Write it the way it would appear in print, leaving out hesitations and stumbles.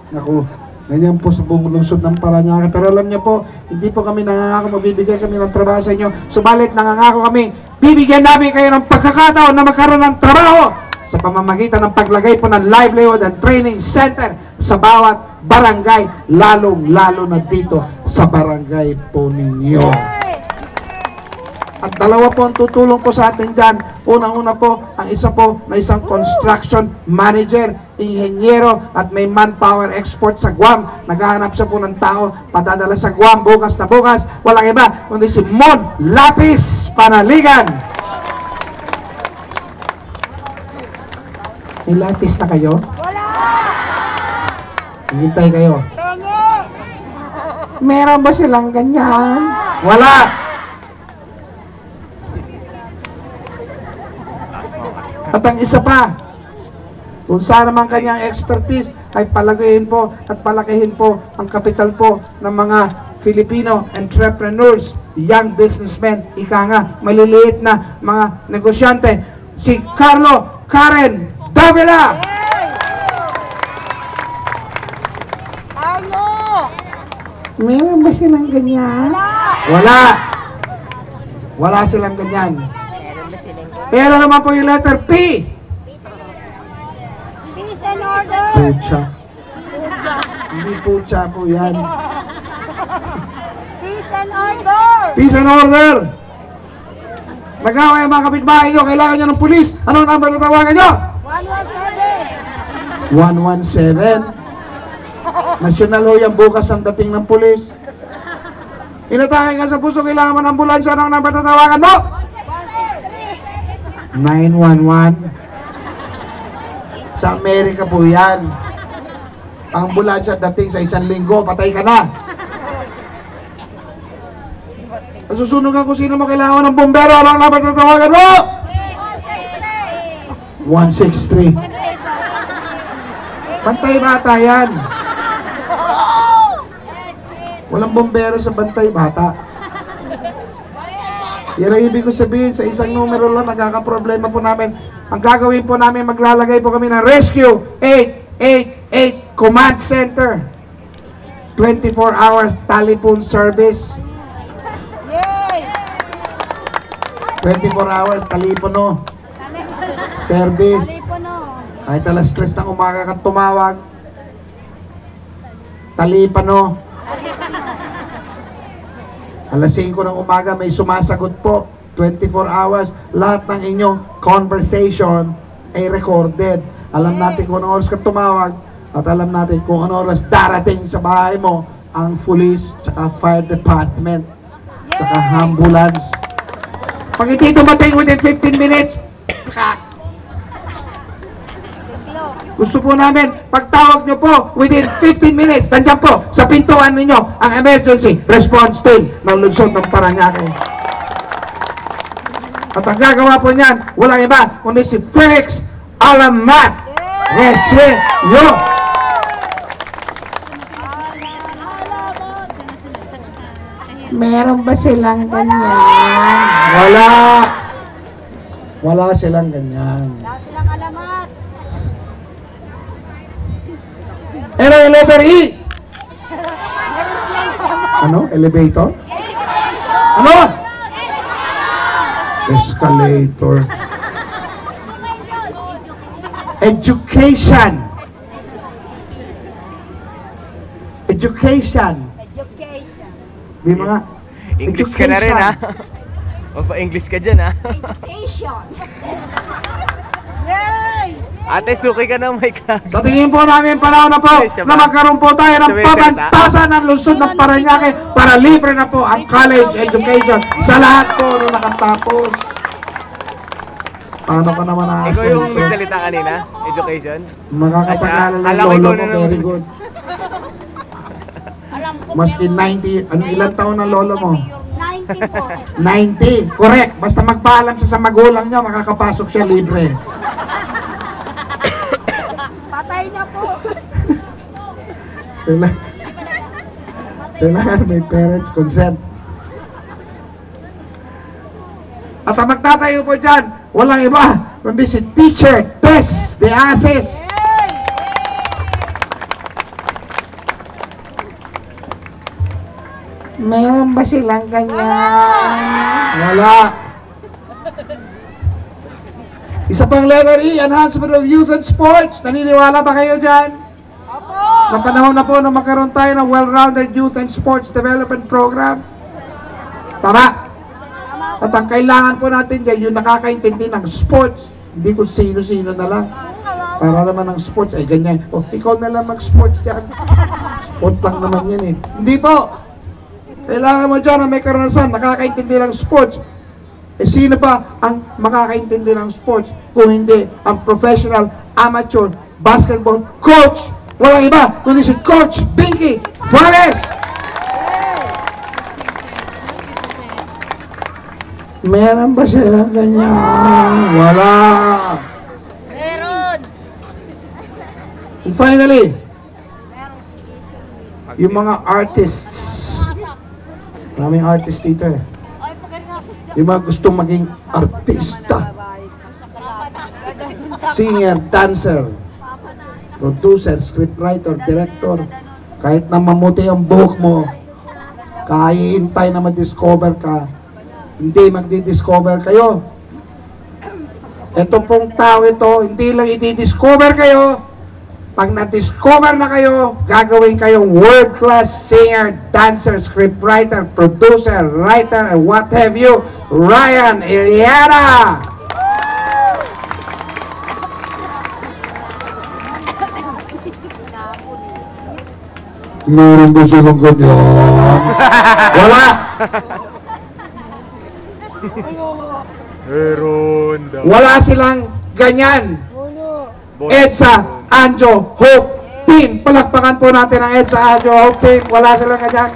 Naku, ganyan po sa buong lungsod ng Parañaque. Pero alam niyo po, hindi po kami nangangako magbibigay kami ng trabaho sa inyo. Subalit nangangako kami, bibigyan namin kayo ng pagkakataon na magkaroon ng trabaho sa pamamagitan ng paglagay po ng livelihood and training center sa bawat barangay, lalong-lalo na dito sa barangay po ninyo. At dalawa po ang tutulong po sa atin dyan. Unang-una po, ang isa po na isang construction manager, inhenyero at may manpower export sa Guam. Naghahanap siya po ng tao, padadala sa Guam bukas na bukas. Walang iba, kundi si Mon Lapis Panaligan. May lapis na kayo? Wala! Hintay kayo. Meron ba silang ganyan? Wala! At ang isa pa, kung saan naman kanyang expertise ay palagayin po at palakihin po ang kapital po ng mga Filipino entrepreneurs, young businessmen, ika nga, maliliit na mga negosyante, si Carlo Karen Davila! Carlo! Meron ba silang ganyan? Wala! Wala silang ganyan. Pero naman po yung letter P. Peace and order! Pucha. Hindi pucha po yan. Peace and order! Peace and order! Nag-away ang mga kapitbahay nyo, kailangan nyo ng pulis. Anong number na tawagan nyo? 117. 117. National ho yan bukas ang dating ng pulis. Inatake ka sa puso, kailangan mo ng ambulansya. Anong number na tawagan mo? 911. Sa Amerika po yan. Ang ambulansya dating sa 1 linggo, patay ka na. Susunugan kung sino mo kailangan ng bumbero. Anong number na tawagan mo? 163. Bantay bata yan. Walang bumbero sa bantay bata. Yan ang ibig ko sabihin, sa isang numero lang nagkakaproblema po namin. Ang gagawin po namin, maglalagay po kami ng Rescue 888 Command Center. 24 hours telephone service. 24 hours telepono service. Kahit alas 3 ng umaga kang tumawag, talipano. Alas 5 ng umaga may sumasagot po. 24 hours. Lahat ng inyong conversation ay recorded. Alam natin kung anong oras ka tumawag at alam natin kung anong oras darating sa bahay mo ang police, tsaka fire department, tsaka ambulance. Pag hindi dumating within 15 minutes, gusto po namin, pagtawag nyo po, within 15 minutes, nandiyan po sa pintuan ninyo ang emergency response team ng lungsod ng Parañaque. At ang gagawa po niyan, walang iba, kundi si Felix Alamat Resweyo. Meron ba silang ganyan? Wala. Wala silang ganyan. Wala silang alamat. Pero yung letter E. Ano? Elevator? Ano? Escalator. Education. Education. Education. Di mga English ka na rin, ha? Magpa-English ka dyan, ha? Education. Yay! Ate, suki ka ng mic, ha? Sa tingin po namin panahon na po na magkaroon po tayo ng pabantasan ng lungsod ng Parañaque para libre na po ang college education sa lahat po na nakatapos. Paano ka naman Ikaw yung nakasenso? nagsalita kanina? Education? Makakapangalan ng Alam ko lolo ikaw mo, na very naman. good. Maski 90, ano ilang taon na lolo mo? 90 po. 90, correct. Basta magpaalam siya sa magulang niya, makakapasok siya libre. Patay na po. Kailangan may parents' consent. At ang magtatayo po dyan, walang iba, kundi si Teacher Tess de Ases. Meron ba silang ganyan? Wala. Isa pang letter E, enhancement of youth and sports. Naniniwala ba kayo dyan? Na panahon na po na magkaroon tayo ng well-rounded youth and sports development program. Tama. At ang kailangan po natin dyan, yung nakakaintindi ng sports, hindi kung sino-sino na lang. Para naman ng sports, ay ganyan. O, ikaw na lang mag-sports dyan. Sport lang naman yan eh. Hindi po. Kailangan mo dyan na may karanasan, nakakaintindi ng sports. Eh, sino pa ang makakaintindi ng sports kung hindi ang professional, amateur, basketball coach? Walang iba, kundi si Coach Binky Flores! Meron ba siya ganyan? Wala! Meron. And finally, yung mga artists. Maraming artist dito eh. Yung mga gustong maging artista. Singer, dancer, producer, scriptwriter, director. Kahit na mamuti ang buhok mo, kahihintay na mag-discover ka, hindi magdi-discover kayo. Ito pong tao ito, hindi lang i-discover kayo. Pag na-discover na kayo, gagawin kayong world-class singer, dancer, scriptwriter, producer, writer, and what have you, Ryan Iliana! Meron ba silang ganyan? Wala! Meron daw. Wala silang ganyan! EDSA, Anjo, Hope Team. Palakpakan po natin ang EDSA, Anjo, Hope Team. Wala silang ganyan.